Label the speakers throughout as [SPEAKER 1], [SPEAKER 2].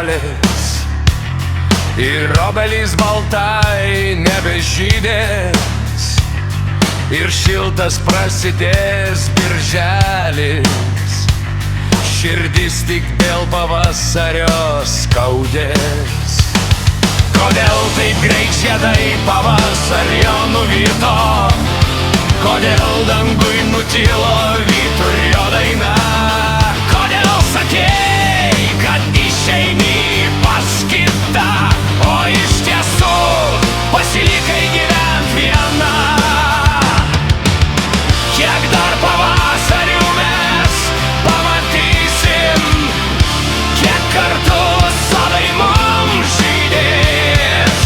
[SPEAKER 1] birželis ir obelys baltai nebežydės, ir šiltas prasidės birželis, širdis tik dėl pavasario skaudės. Kodėl taip greit žiedai pavasario nuvyto, kodėl dangui nutilo vyturio daina, kodėl sakei, kad išeini pas kitą, o iš tiesų pasilikai gyvent viena. Kiek dar pavasarių mes pamatysim, kiek kartų sodai mums žydės,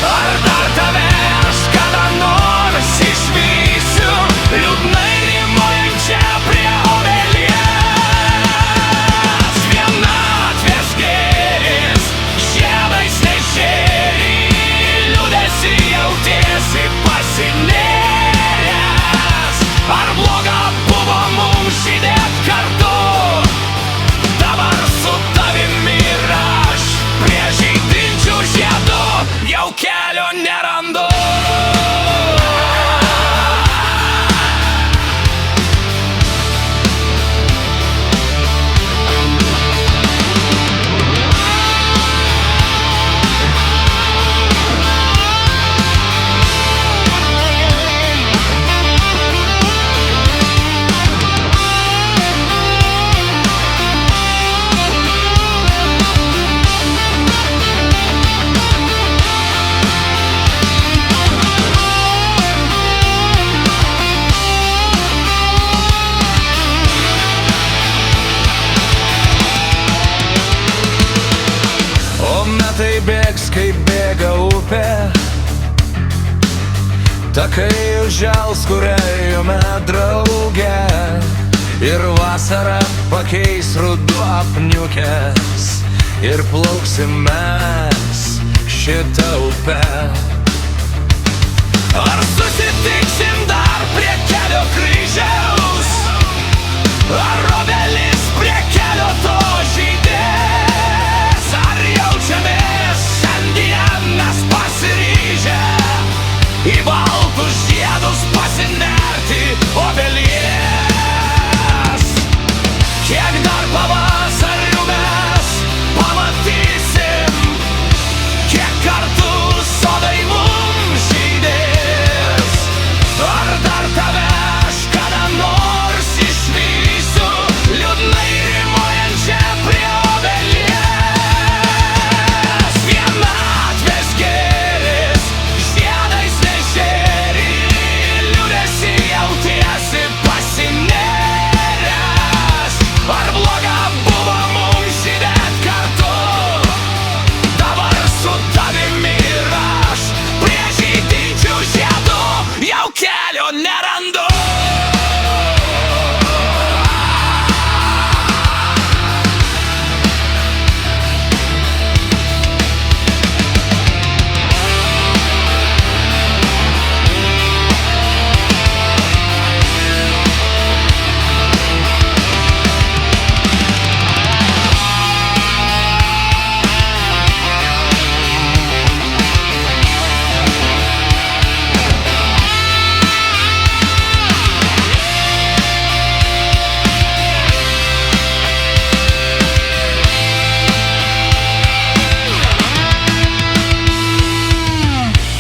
[SPEAKER 1] ar dar tave aš kada nors išvysiu, liūdnai rymojančią prie obelies. Vienatvės gėris žiedais nežėri, liūdesį jautiesi pasinėręs. Ar bloga buvo mums žydėt kartu, dabar su tavimi ir aš prie žydinčių žiedų jau kelio nerandu. Tai bėgs, kaip bėga upė, takai užžels, kur ėjome drauge, ir vasarą pakeis ruduo apniukęs, ir plauksim mes šitą upę. Ar susitiksim dar prie kelio kryžiaus, ar obelis prie kelio to žydės, ar jaučiamės šiandien mes pasiryžę į baltus žiedus pasinerti obelies. Kiek dar pavasarių mes pamatysim, kiek kartų sodai mums žydės, ar dar tave aš kada nors išvysiu, liūdnai rymojančią prie obelies. Vienatvės gėris žiedais nežėri, liūdesį jautiesi pasinėręs. Ar bloga buvo mums žydėt kartu, dabar su tavimi ir aš prie žydinčių žiedų jau kelio nerandu.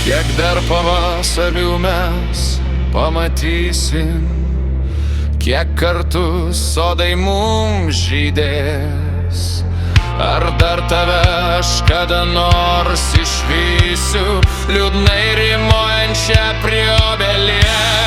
[SPEAKER 1] Kiek dar pavasarių mes pamatysim, kiek kartų sodai mums žydės, ar dar tave aš kada nors išvysiu, liūdnai rymojančią prie obelies.